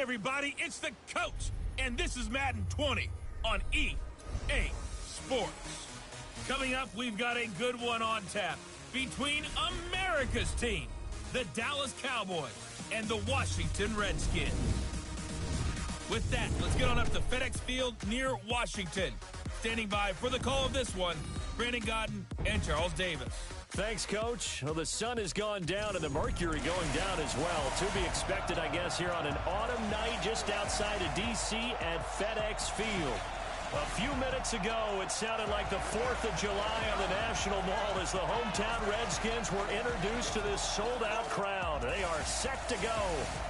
everybody, it's the coach, and this is Madden 20 on EA Sports. Coming up, we've got a good one on tap between America's team, the Dallas Cowboys, and the Washington Redskins. With that, let's get on up to FedEx Field near Washington. Standing by for the call of this one, Brandon Godden and Charles Davis. Thanks, Coach. Well, the sun has gone down and the mercury going down as well. To be expected, I guess, here on an autumn night just outside of D.C. at FedEx Field. A few minutes ago, it sounded like the 4th of July on the National Mall as the hometown Redskins were introduced to this sold-out crowd. They are set to go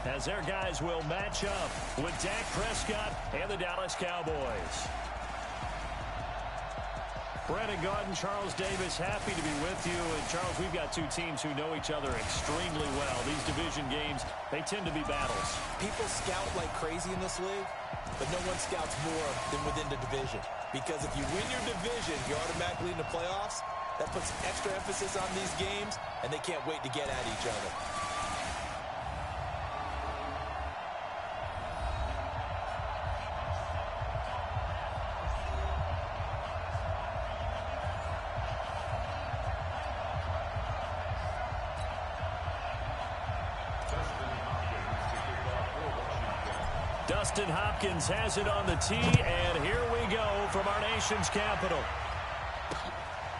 as their guys will match up with Dak Prescott and the Dallas Cowboys. Brandon Gaudin, Charles Davis, happy to be with you. And, Charles, we've got two teams who know each other extremely well. These division games, they tend to be battles. People scout like crazy in this league, but no one scouts more than within the division. Because if you win your division, you're automatically in the playoffs. That puts extra emphasis on these games, and they can't wait to get at each other. Dustin Hopkins has it on the tee, and here we go from our nation's capital.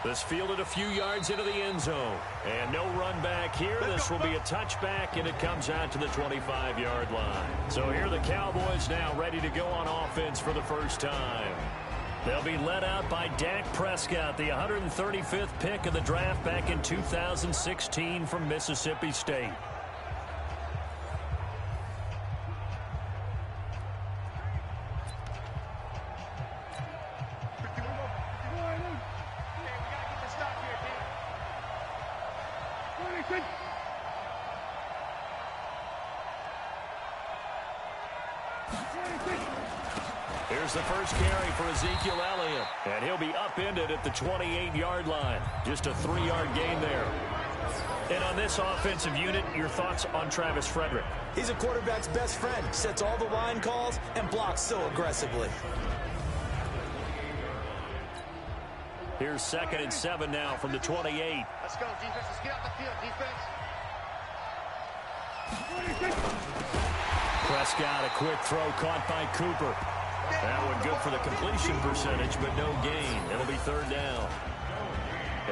This fielded a few yards into the end zone, and no run back here. This will be a touchback, and it comes out to the 25-yard line. So here are the Cowboys now ready to go on offense for the first time. They'll be led out by Dak Prescott, the 135th pick of the draft back in 2016 from Mississippi State. Here's the first carry for Ezekiel Elliott, and he'll be upended at the 28-yard line. Just a 3-yard gain there. And on this offensive unit, your thoughts on Travis Frederick? He's a quarterback's best friend. Sets all the line calls and blocks so aggressively. Here's 2nd and 7 now from the 28. Let's go, defense. Let's get out the field, defense. Prescott, a quick throw caught by Cooper. That one good for the completion percentage, but no gain. It'll be 3rd down.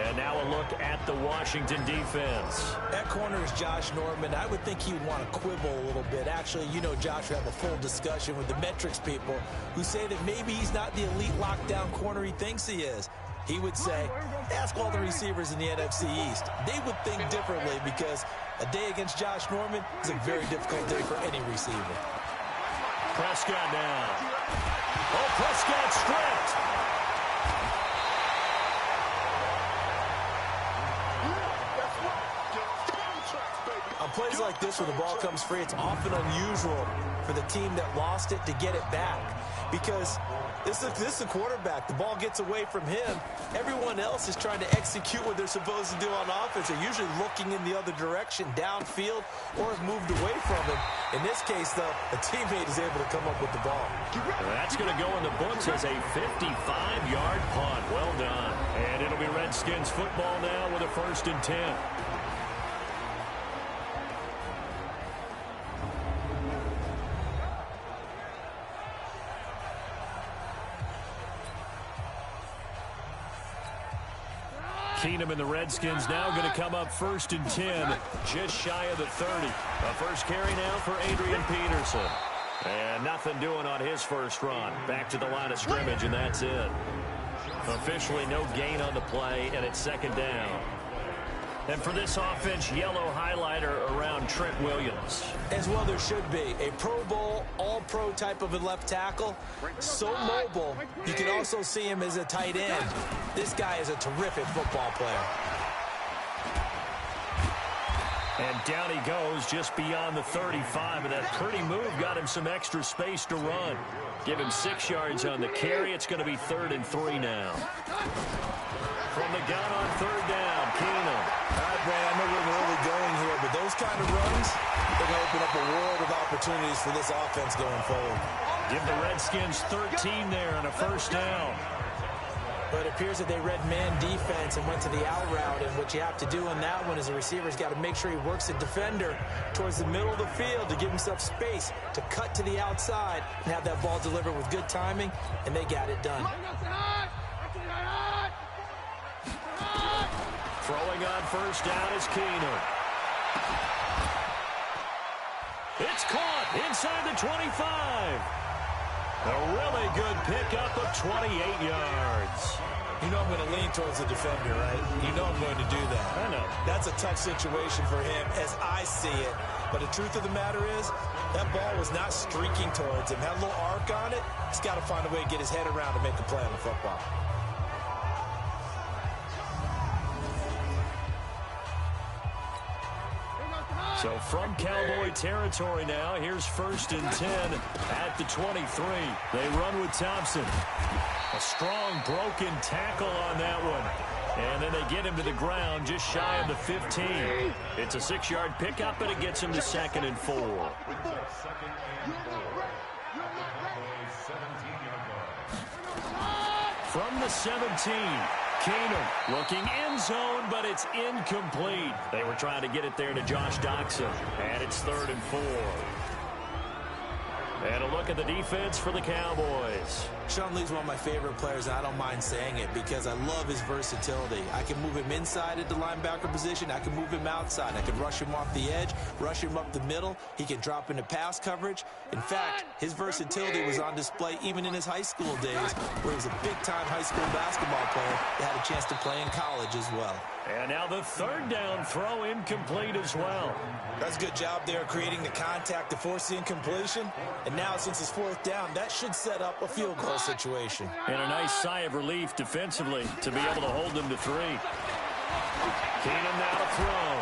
And now a look at the Washington defense. That corner is Josh Norman. I would think he would want to quibble a little bit. Actually, you know Josh would have a full discussion with the metrics people who say that maybe he's not the elite lockdown corner he thinks he is. He would say, ask all the receivers in the NFC East. They would think differently because a day against Josh Norman is a very difficult day for any receiver. Prescott now. Oh, Prescott stripped. On plays like this where the ball comes free, it's often unusual for the team that lost it to get it back. Because this is a quarterback. The ball gets away from him. Everyone else is trying to execute what they're supposed to do on offense. They're usually looking in the other direction, downfield, or have moved away from him. In this case, though, a teammate is able to come up with the ball. That's going to go in the books as a 55-yard punt. Well done. And it'll be Redskins football now with a 1st and 10. Keenum and the Redskins now going to come up 1st and 10, just shy of the 30. A first carry now for Adrian Peterson. And nothing doing on his first run. Back to the line of scrimmage, and that's it. Officially no gain on the play, and it's 2nd down. And for this offense, yellow highlighter around Trent Williams. As well there should be. A Pro Bowl, all-pro type of a left tackle. So mobile, you can also see him as a tight end. This guy is a terrific football player. And down he goes just beyond the 35. And that pretty move got him some extra space to run. Give him 6 yards on the carry. It's going to be 3rd and 3 now. From the gun on 3rd down, Keenum. All right, Brad, I know where we're really going here, but those kind of runs, they're going to open up a world of opportunity opportunities for this offense going forward. Give the Redskins 13 there and a first down. But it appears that they read man defense and went to the out route. And what you have to do in that one is the receiver's got to make sure he works the defender towards the middle of the field to give himself space to cut to the outside and have that ball delivered with good timing, and they got it done. Throwing on first down is Keenum. It's caught inside the 25. A really good pickup of 28 yards. You know I'm going to lean towards the defender, right? You know I'm going to do that. I know. That's a tough situation for him as I see it. But the truth of the matter is, that ball was not streaking towards him. Had a little arc on it. He's got to find a way to get his head around to make a play on the football. So from Cowboy territory now, here's 1st and 10 at the 23. They run with Thompson. A strong broken tackle on that one. And then they get him to the ground just shy of the 15. It's a 6-yard pickup, and it gets him to 2nd and 4. From the 17, Keenum looking end zone, but it's incomplete. They were trying to get it there to Josh Doxson, and it's 3rd and 4. And a look at the defense for the Cowboys. Sean Lee's one of my favorite players, and I don't mind saying it because I love his versatility. I can move him inside at the linebacker position. I can move him outside. I can rush him off the edge, rush him up the middle. He can drop into pass coverage. In fact, his versatility was on display even in his high school days, where he was a big-time high school basketball player that had a chance to play in college as well. And now the 3rd down throw incomplete as well. That's a good job there creating the contact to force the incompletion. And now, since it's 4th down, that should set up a field goal situation. And a nice sigh of relief defensively to be able to hold them to 3. Keenum now to throw.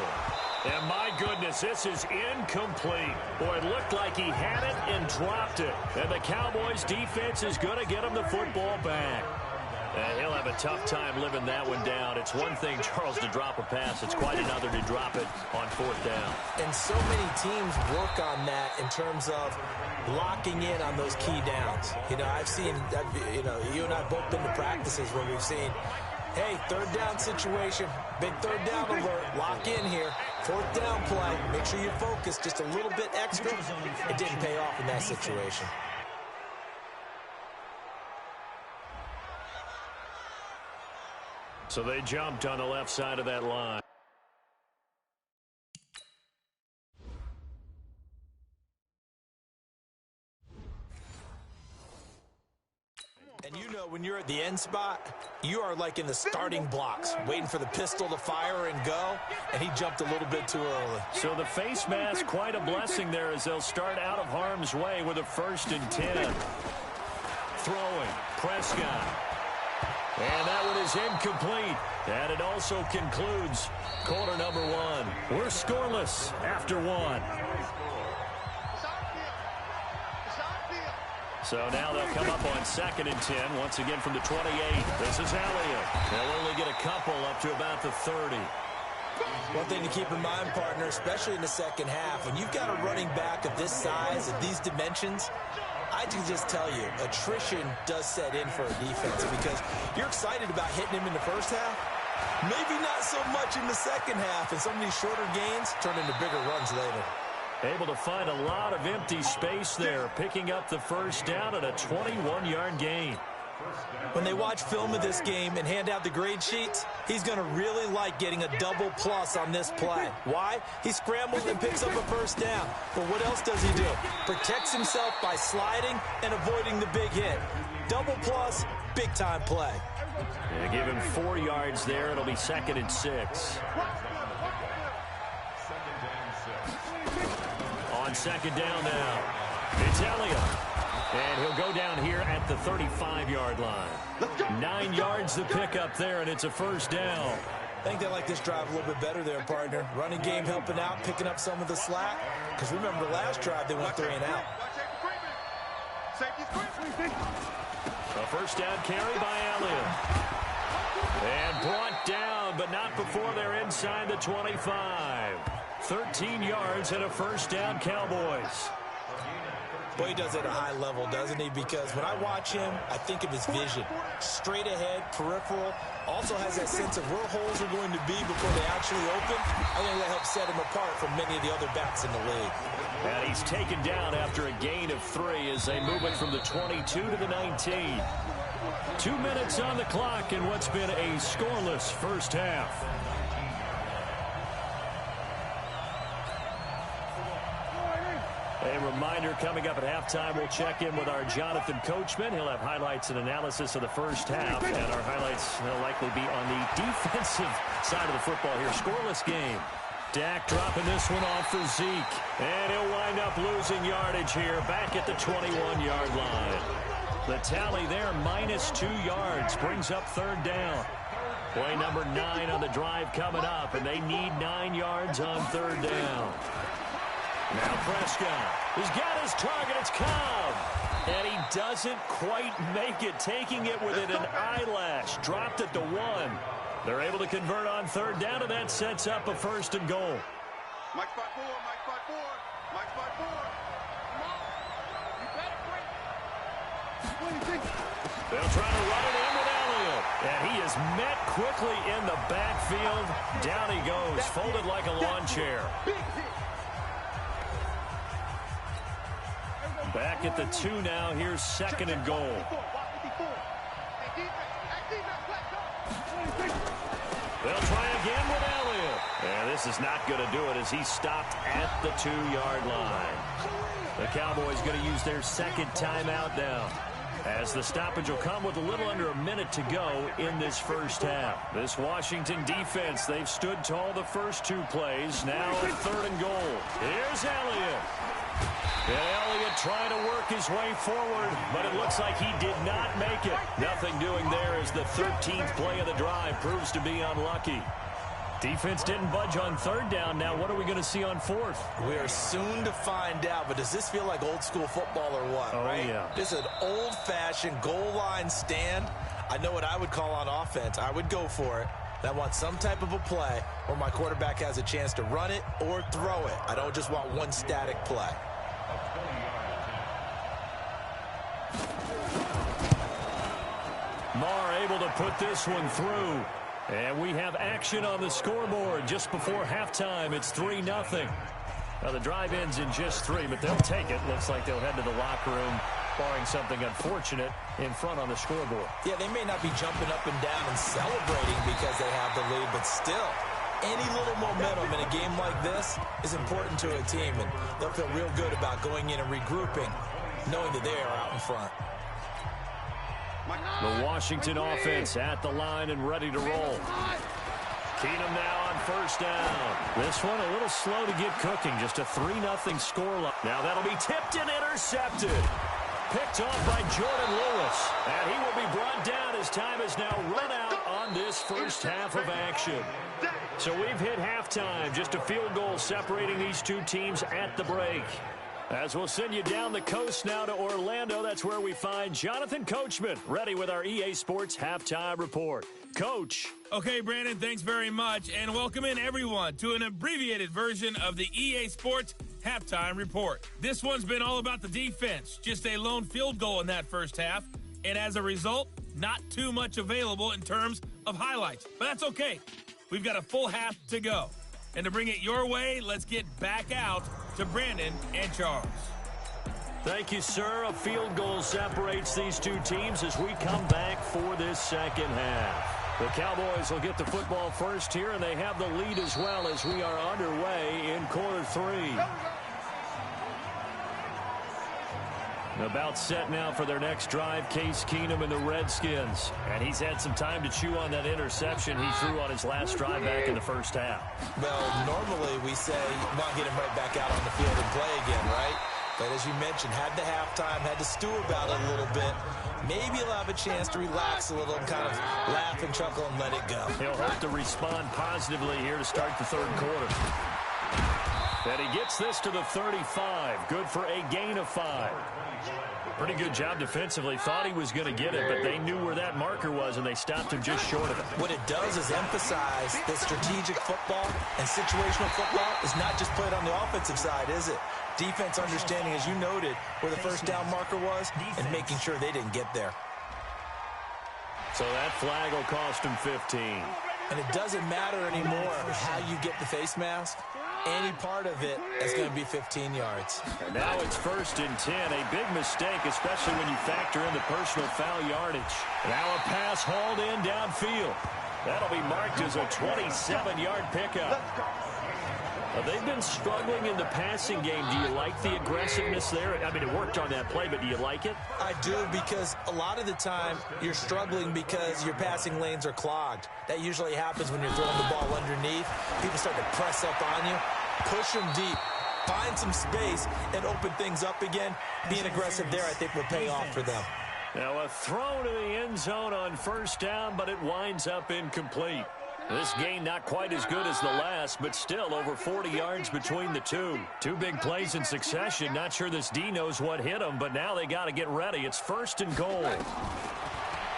And my goodness, this is incomplete. Boy, it looked like he had it and dropped it. And the Cowboys defense is going to get him the football back. He'll have a tough time living that one down. It's one thing, Charles, to drop a pass. It's quite another to drop it on 4th down. And so many teams work on that in terms of locking in on those key downs. You know, I've seen, you and I have both been to practices where we've seen, hey, 3rd down situation, big 3rd down alert, lock in here. 4th down play, make sure you focus just a little bit extra. It didn't pay off in that situation. So they jumped on the left side of that line. And you know, when you're at the end spot, you are like in the starting blocks, waiting for the pistol to fire and go, and he jumped a little bit too early. So the face mask, quite a blessing there as they'll start out of harm's way with a 1st and 10. Throwing, Prescott. And that one is incomplete. And it also concludes quarter number 1. We're scoreless after 1. So now they'll come up on 2nd and 10. Once again from the 28. This is Elliott. They'll only get a couple up to about the 30. One thing to keep in mind, partner, especially in the second half, when you've got a running back of this size, of these dimensions, I can just tell you, attrition does set in for a defense because you're excited about hitting him in the first half. Maybe not so much in the second half, and some of these shorter gains turn into bigger runs later. Able to find a lot of empty space there, picking up the 1st down at a 21-yard gain. When they watch film of this game and hand out the grade sheets, he's going to really like getting a double plus on this play. Why? He scrambles and picks up a 1st down. But what else does he do? Protects himself by sliding and avoiding the big hit. Double plus, big-time play. Yeah, give him 4 yards there. It'll be 2nd and 6. On 2nd down now, it's Elliott. And he'll go down here at the 35-yard line. 9 yards to pick up there, and it's a 1st down. I think they like this drive a little bit better there, partner. Running game helping out, picking up some of the slack. Because remember, the last drive, they went 3 and out. A 1st down carry by Elliott. And brought down, but not before they're inside the 25. 13 yards and a 1st down, Cowboys. Boy, he does it at a high level, doesn't he? Because when I watch him, I think of his vision. Straight ahead, peripheral. Also has that sense of where holes are going to be before they actually open. I think that helps set him apart from many of the other backs in the league. And he's taken down after a gain of 3 as they move it from the 22 to the 19. 2 minutes on the clock in what's been a scoreless first half. A reminder, coming up at halftime, we'll check in with our Jonathan Coachman. He'll have highlights and analysis of the first half, and our highlights will likely be on the defensive side of the football here. Scoreless game. Dak dropping this one off for Zeke, and he'll wind up losing yardage here back at the 21-yard line. The tally there, -2 yards, brings up third down. Play number 9 on the drive coming up, and they need 9 yards on third down. Now Prescott has got his target. It's Cobb. And he doesn't quite make it, taking it within an eyelash. Dropped at the 1. They're able to convert on third down, and that sets up a 1st and goal. Mike 5-4, Mike 5-4, Mike 5-4. They'll try to run it in with Elliott. And he is met quickly in the backfield. Down he goes, folded like a lawn chair. Back at the 2 now. Here's 2nd and goal. They'll try again with Elliott. And this is not going to do it as he stopped at the 2-yard line. The Cowboys going to use their 2nd timeout now, as the stoppage will come with a little under a minute to go in this first half. This Washington defense, they've stood tall the first 2 plays. Now 3rd and goal. Here's Elliott. And Elliott trying to work his way forward, but it looks like he did not make it. Nothing doing there as the 13th play of the drive proves to be unlucky. Defense didn't budge on 3rd down. Now what are we going to see on 4th? We are soon to find out, but does this feel like old school football or what? Oh, right? Yeah. This is an old-fashioned goal line stand. I know what I would call on offense. I would go for it. I want some type of a play where my quarterback has a chance to run it or throw it. I don't just want one static play. Marr able to put this one through. And we have action on the scoreboard just before halftime. It's 3-0. Now the drive ends in just 3, but they'll take it. Looks like they'll head to the locker room, barring something unfortunate in front on the scoreboard. Yeah, they may not be jumping up and down and celebrating because they have the lead, but still, any little momentum in a game like this is important to a team, and they'll feel real good about going in and regrouping, knowing that they are out in front. The Washington offense at the line and ready to roll. Keenum now on 1st down. This one a little slow to get cooking. Just a 3-0 scoreline. Now that'll be tipped and intercepted. Picked off by Jordan Lewis. And he will be brought down as time has now run out on this first half of action. So we've hit halftime. Just a field goal separating these 2 teams at the break. As we'll send you down the coast now to Orlando, that's where we find Jonathan Coachman, ready with our EA Sports Halftime Report. Coach. Okay, Brandon, thanks very much, and welcome in everyone to an abbreviated version of the EA Sports Halftime Report. This one's been all about the defense, just a lone field goal in that first half, and as a result, not too much available in terms of highlights. But that's okay. We've got a full half to go. And to bring it your way, let's get back out to Brandon and Charles. Thank you, sir. A field goal separates these 2 teams as we come back for this second half. The Cowboys will get the football first here, and they have the lead as well as we are underway in quarter 3. About set now for their next drive, Case Keenum and the Redskins. And he's had some time to chew on that interception he threw on his last drive back in the first half. Well, normally we say, want to get him right back out on the field and play again, right? But as you mentioned, had the halftime, had to stew about it a little bit. Maybe he'll have a chance to relax a little and kind of laugh and chuckle and let it go. He'll have to respond positively here to start the 3rd quarter. And he gets this to the 35. Good for a gain of 5. Pretty good job defensively. Thought he was going to get it, but they knew where that marker was, and they stopped him just short of it. What it does is emphasize that strategic football and situational football is not just played on the offensive side, is it? Defense understanding, as you noted, where the first down marker was and making sure they didn't get there. So that flag will cost him 15. And it doesn't matter anymore how you get the face mask. Any part of it is going to be 15 yards. And now it's 1st and 10. A big mistake, especially when you factor in the personal foul yardage. Now a pass hauled in downfield. That'll be marked as a 27-yard pickup. They've been struggling in the passing game. Do you like the aggressiveness there? I mean, it worked on that play, but do you like it? I do, because a lot of the time you're struggling because your passing lanes are clogged. That usually happens when you're throwing the ball underneath. People start to press up on you. Push them deep. Find some space and open things up again. Being aggressive there, I think, will pay off for them. Now a throw to the end zone on 1st down, but it winds up incomplete. This gain not quite as good as the last, but still over 40 yards between the two. Two big plays in succession. Not sure this D knows what hit him, but now they got to get ready. It's 1st and goal.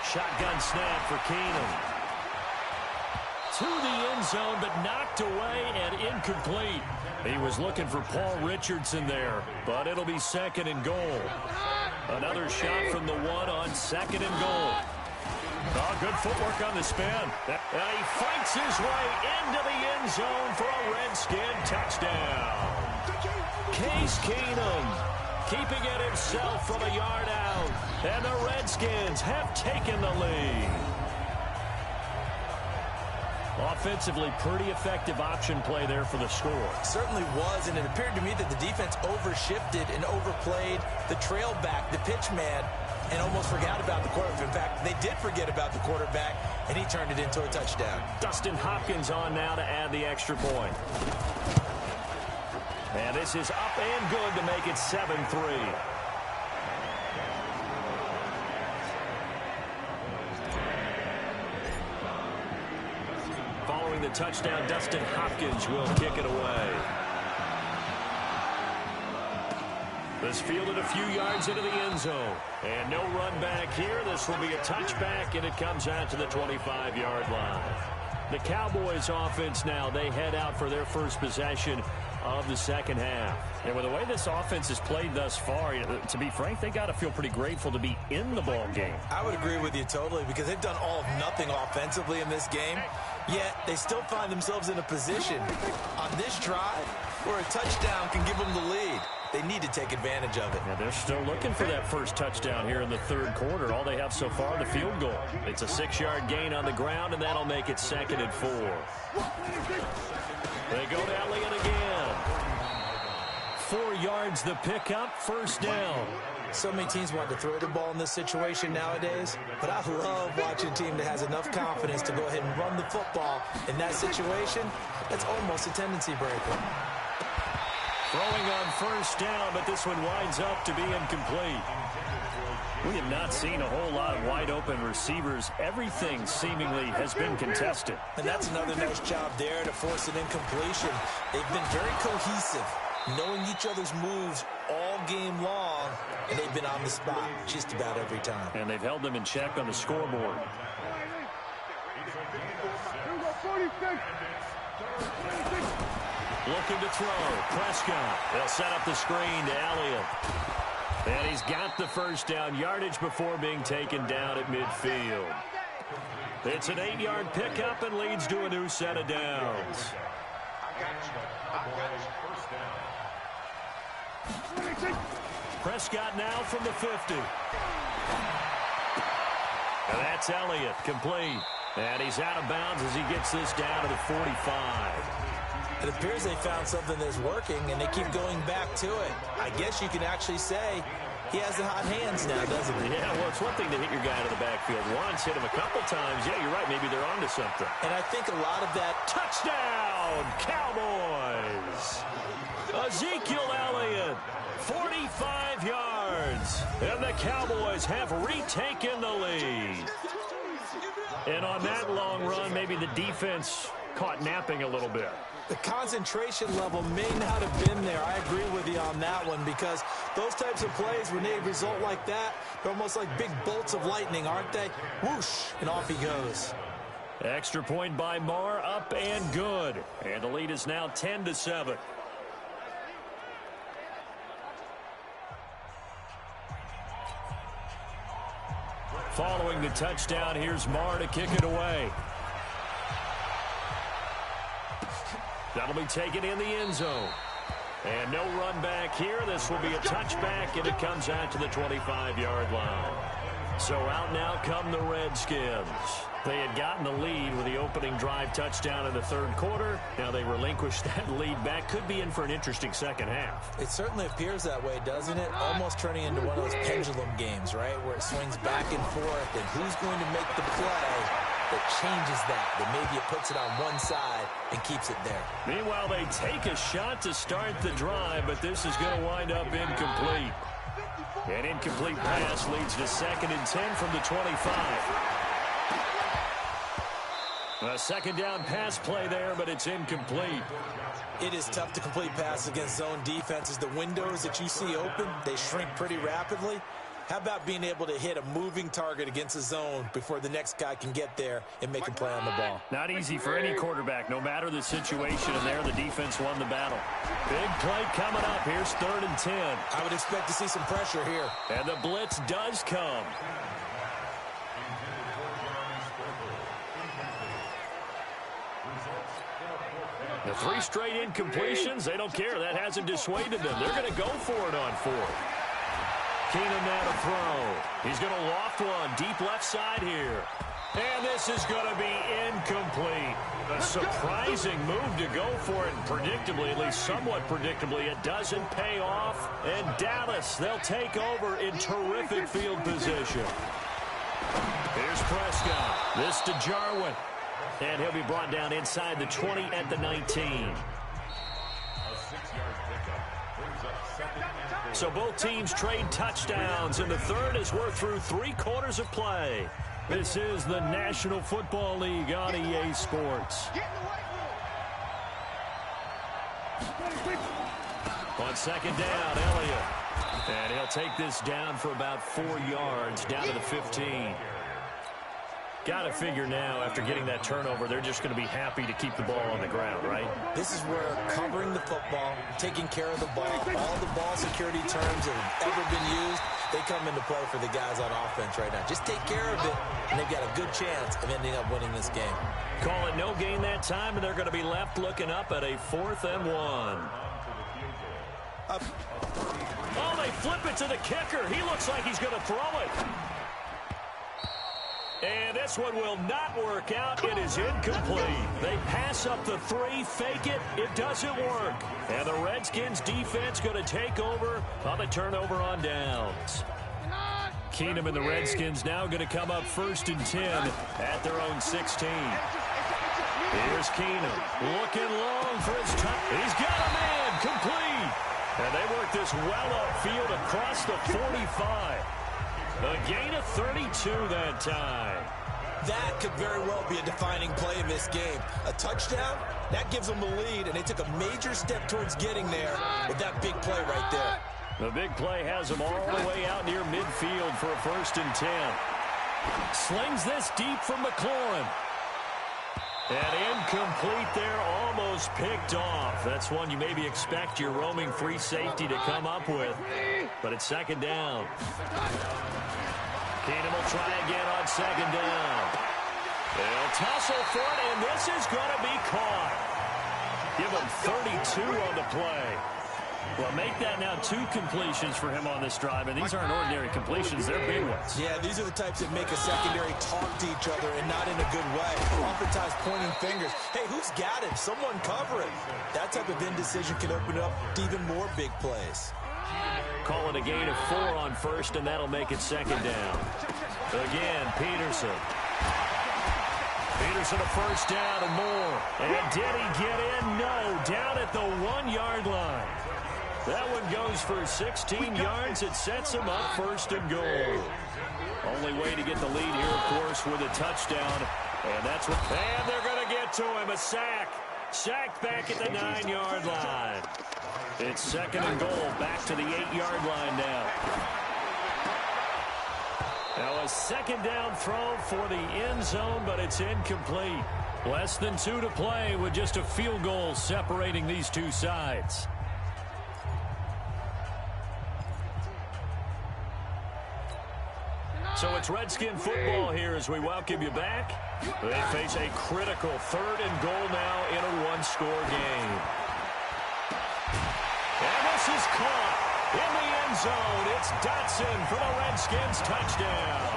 Shotgun snap for Keenum. To the end zone, but knocked away and incomplete. He was looking for Paul Richardson there, but it'll be 2nd and goal. Another shot from the one on 2nd and goal. Oh, good footwork on the spin. He fights his way into the end zone for a Redskin touchdown. Case Keenum keeping it himself from a yard out. And the Redskins have taken the lead. Offensively, pretty effective option play there for the score. Certainly was, and it appeared to me that the defense overshifted and overplayed the trail back, the pitch man, and almost forgot about the quarterback. In fact, they did forget about the quarterback, and he turned it into a touchdown. Dustin Hopkins on now to add the extra point. And this is up and good to make it 7-3. Following the touchdown, Dustin Hopkins will kick it away. This fielded a few yards into the end zone. And no run back here. This will be a touchback, and it comes out to the 25-yard line. The Cowboys offense now, they head out for their first possession of the second half. And with the way this offense has played thus far, to be frank, they got to feel pretty grateful to be in the ball game. I would agree with you totally, because they've done all of nothing offensively in this game, yet they still find themselves in a position on this drive where a touchdown can give them the lead. They need to take advantage of it. Yeah, they're still looking for that first touchdown here in the third quarter. All they have so far, the field goal. It's a 6-yard gain on the ground, and that'll make it 2nd and 4. They go to Elliott again. 4 yards the pickup, 1st down. So many teams want to throw the ball in this situation nowadays, but I love watching a team that has enough confidence to go ahead and run the football. In that situation, that's almost a tendency breaker. Throwing on 1st down, but this one winds up to be incomplete. We have not seen a whole lot of wide-open receivers. Everything seemingly has been contested. And that's another nice job there to force an incompletion. They've been very cohesive, knowing each other's moves all game long, and they've been on the spot just about every time. And they've held them in check on the scoreboard. Looking to throw. Prescott. They'll set up the screen to Elliott. And he's got the first down, yardage before being taken down at midfield. It's an 8-yard pickup and leads to a new set of downs. Prescott now from the 50. And that's Elliott, complete. And he's out of bounds as he gets this down to the 45. It appears they found something that's working, and they keep going back to it. I guess you can actually say he has the hot hands now, doesn't he? Yeah, well, it's one thing to hit your guy out of the backfield once, hit him a couple times. Yeah, you're right. Maybe they're onto something. And I think a lot of that... Touchdown, Cowboys! Ezekiel Elliott, 45 yards. And the Cowboys have retaken the lead. And on that long run, maybe the defense caught napping a little bit. The concentration level may not have been there. I agree with you on that one, because those types of plays, when they result like that, they're almost like big bolts of lightning, aren't they? Whoosh, and off he goes. Extra point by Marr, up and good. And the lead is now 10-7. Following the touchdown, here's Marr to kick it away. That'll be taken in the end zone. And no run back here. This will be a touchback, and it comes out to the 25-yard line. So out now come the Redskins. They had gotten the lead with the opening drive touchdown in the third quarter. Now they relinquished that lead back. Could be in for an interesting second half. It certainly appears that way, doesn't it? Almost turning into one of those pendulum games, right, where it swings back and forth, and who's going to make the play that changes that maybe it puts it on one side and keeps it there. Meanwhile, they take a shot to start the drive, but this is going to wind up incomplete. An incomplete pass leads to 2nd and 10 from the 25. A second down pass play there, but it's incomplete. It is tough to complete passes against zone defenses. The windows that you see open, they shrink pretty rapidly. How about being able to hit a moving target against a zone before the next guy can get there and make a play on the ball? Not easy for any quarterback, no matter the situation, and there the defense won the battle. Big play coming up. Here's 3rd and 10. I would expect to see some pressure here. And the blitz does come. The 3 straight incompletions, they don't care. That hasn't dissuaded them. They're going to go for it on 4th. Keenum now to throw. He's going to loft one deep left side here. And this is going to be incomplete. A surprising move to go for it. And predictably, at least somewhat predictably, it doesn't pay off. And Dallas, they'll take over in terrific field position. Here's Prescott. This to Jarwin. And he'll be brought down inside the 20 at the 19. So both teams trade touchdowns, and the third as we're through 3 quarters of play. This is the National Football League on EA Sports. On 2nd down, Elliott. And he'll take this down for about 4 yards, down to the 15. Got to figure now, after getting that turnover, they're just going to be happy to keep the ball on the ground, right? This is where covering the football, taking care of the ball, all the ball security terms that have ever been used, they come into play for the guys on offense right now. Just take care of it, and they've got a good chance of ending up winning this game. Call it no gain that time, and they're going to be left looking up at a 4th and 1. Oh, they flip it to the kicker. He looks like he's going to throw it. And this one will not work out. It is incomplete. They pass up the 3, fake it. It doesn't work. And the Redskins defense going to take over on the turnover on downs. Keenum and the Redskins now going to come up 1st and 10 at their own 16. Here's Keenum looking long for his touch. He's got a man complete. And they work this well upfield across the 45. A gain of 32 that time. That could very well be a defining play in this game. A touchdown, that gives them the lead, and they took a major step towards getting there with that big play right there. The big play has them all the way out near midfield for a 1st and 10. Slings this deep from McLaurin. And incomplete there, almost picked off. That's one you maybe expect your roaming free safety to come up with. But it's 2nd down. Keenum will try again on 2nd down. They'll tussle for it, and this is going to be caught. Give him 32 on the play. Well, make that now 2 completions for him on this drive, and these aren't ordinary completions. They're big ones. Yeah, these are the types that make a secondary talk to each other and not in a good way. Oftentimes pointing fingers. Hey, who's got him? Someone cover it. That type of indecision can open up to even more big plays. Call it a gain of 4 on 1st, and that'll make it 2nd down. Again, Peterson. Peterson a 1st down and more. And did he get in? No, down at the 1-yard line. That one goes for 16 yards. It sets him up 1st and goal. Only way to get the lead here, of course, with a touchdown. And that's what. And they're going to get to him. A sack. Sacked back at the 9-yard line. It's 2nd and goal. Back to the 8-yard line now. Now a 2nd down throw for the end zone, but it's incomplete. Less than 2 to play with just a field goal separating these two sides. So it's Redskin football here as we welcome you back. They face a critical 3rd and goal now in a one-score game. And this is caught in the end zone. It's Dotson for the Redskins touchdown.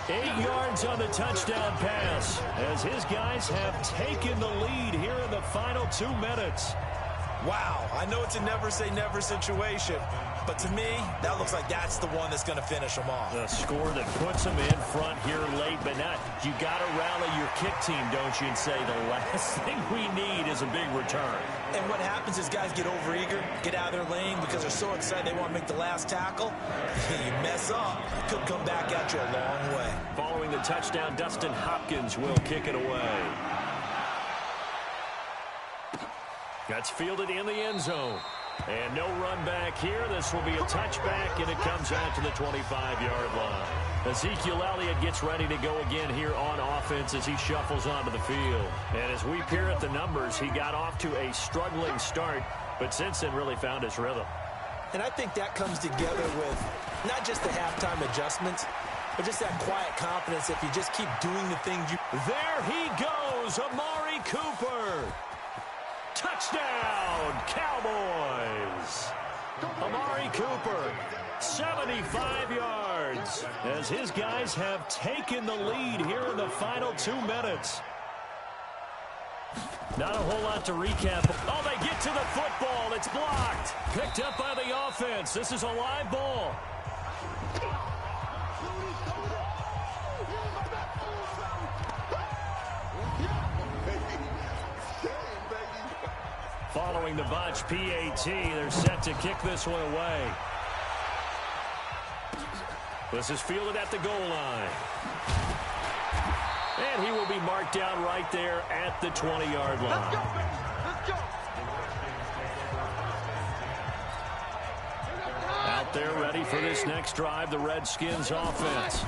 8 yards on the touchdown pass as his guys have taken the lead here in the final 2 minutes. Wow, I know it's a never-say-never situation, but to me, that looks like that's the one that's going to finish them off. The score that puts them in front here late, but not. You got to rally your kick team, don't you, and say the last thing we need is a big return. And what happens is guys get overeager, get out of their lane because they're so excited they want to make the last tackle. You mess up, could come back at you a long way. Following the touchdown, Dustin Hopkins will kick it away. That's fielded in the end zone. And no run back here. This will be a touchback, and it comes out to the 25-yard line. Ezekiel Elliott gets ready to go again here on offense as he shuffles onto the field. And as we peer at the numbers, he got off to a struggling start, but since then really found his rhythm. And I think that comes together with not just the halftime adjustments, but just that quiet confidence if you just keep doing the things you... There he goes, Amari Cooper. Touchdown, Cowboys. Amari Cooper, 75 yards, as his guys have taken the lead here in the final 2 minutes. Not a whole lot to recap. Oh, they get to the football. It's blocked. Picked up by the offense. This is a live ball. Following the botch PAT, they're set to kick this one away. This is fielded at the goal line. And he will be marked down right there at the 20-yard line. Let's go, baby. Let's go. Out there ready for this next drive, the Redskins offense.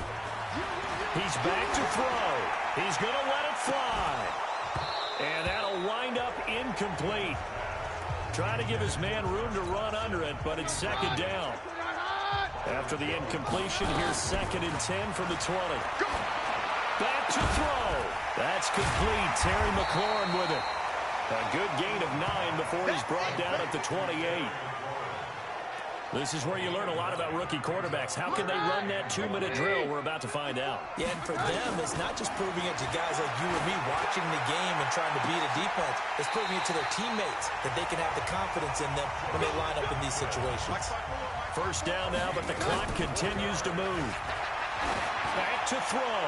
He's back to throw. He's going to let it fly. And that'll wind up incomplete. Trying to give his man room to run under it, but it's 2nd down. After the incompletion, here's 2nd and 10 from the 20. Back to throw. That's complete. Terry McLaurin with it. A good gain of 9 before he's brought down at the 28. This is where you learn a lot about rookie quarterbacks. How can they run that 2-minute drill? We're about to find out. Yeah, and for them, it's not just proving it to guys like you and me watching the game and trying to beat a defense. It's proving it to their teammates that they can have the confidence in them when they line up in these situations. 1st down now, but the clock continues to move. Back to throw.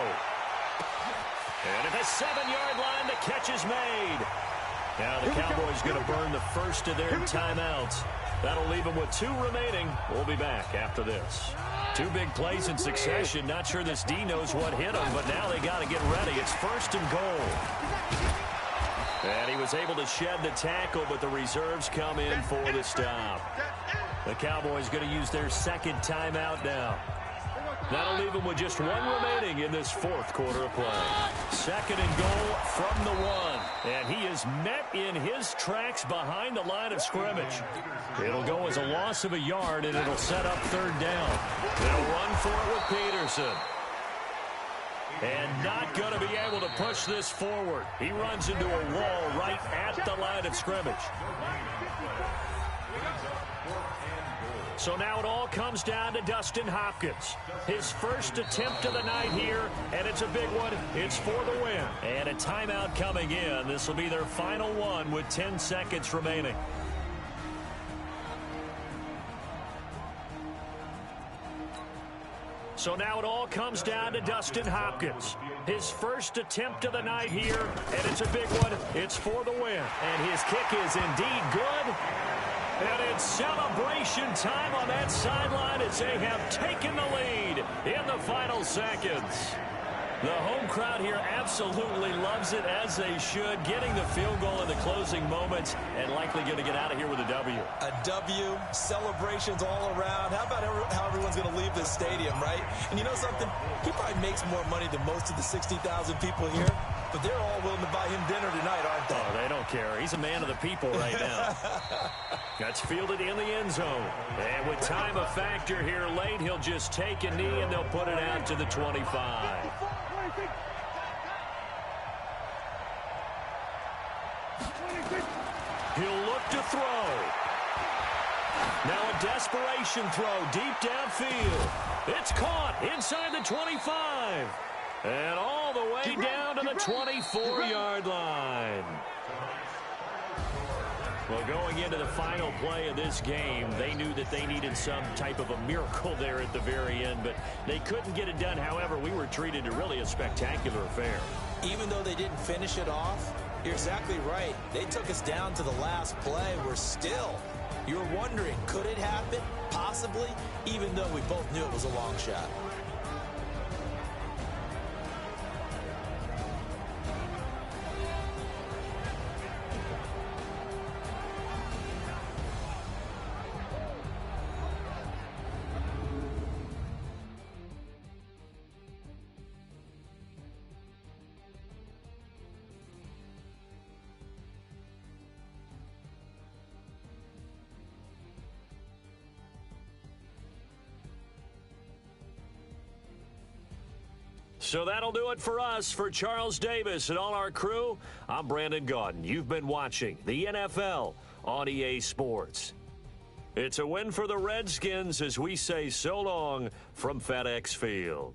And at the 7-yard line, the catch is made. Now the Cowboys going to burn the first of their timeouts. That'll leave them with 2 remaining. We'll be back after this. 2 big plays in succession. Not sure this D knows what hit him, but now they got to get ready. It's 1st and goal. And he was able to shed the tackle, but the reserves come in for the stop. The Cowboys going to use their 2nd timeout now. That'll leave them with just 1 remaining in this 4th quarter of play. 2nd and goal from the 1. And he is met in his tracks behind the line of scrimmage. It'll go as a loss of a yard, and it'll set up 3rd down. They'll run for it with Peterson. And not going to be able to push this forward. He runs into a wall right at the line of scrimmage. So now it all comes down to Dustin Hopkins. His first attempt of the night here, and it's a big one. It's for the win. And a timeout coming in. This will be their final one with 10 seconds remaining. So now it all comes down to Dustin Hopkins. His first attempt of the night here, and it's a big one. It's for the win. And his kick is indeed good. And it's celebration time on that sideline as they have taken the lead in the final seconds. The home crowd here absolutely loves it, as they should, getting the field goal in the closing moments and likely going to get out of here with a W. A W, celebrations all around. How about how everyone's going to leave this stadium, right? And you know something? He probably makes more money than most of the 60,000 people here. But they're all willing to buy him dinner tonight, aren't they? Oh, they don't care. He's a man of the people right now. That's fielded in the end zone. And with time a factor here late, he'll just take a knee and they'll put it out to the 25. He'll look to throw. Now a desperation throw deep downfield. It's caught inside the 25. And all the way down to the 24-yard line. Well, going into the final play of this game, they knew that they needed some type of a miracle there at the very end, but they couldn't get it done. However, we were treated to really a spectacular affair. Even though they didn't finish it off, you're exactly right. They took us down to the last play. You're wondering, could it happen? Possibly, even though we both knew it was a long shot. So that'll do it for us. For Charles Davis and all our crew, I'm Brandon Gaudin. You've been watching the NFL on EA Sports. It's a win for the Redskins as we say so long from FedEx Field.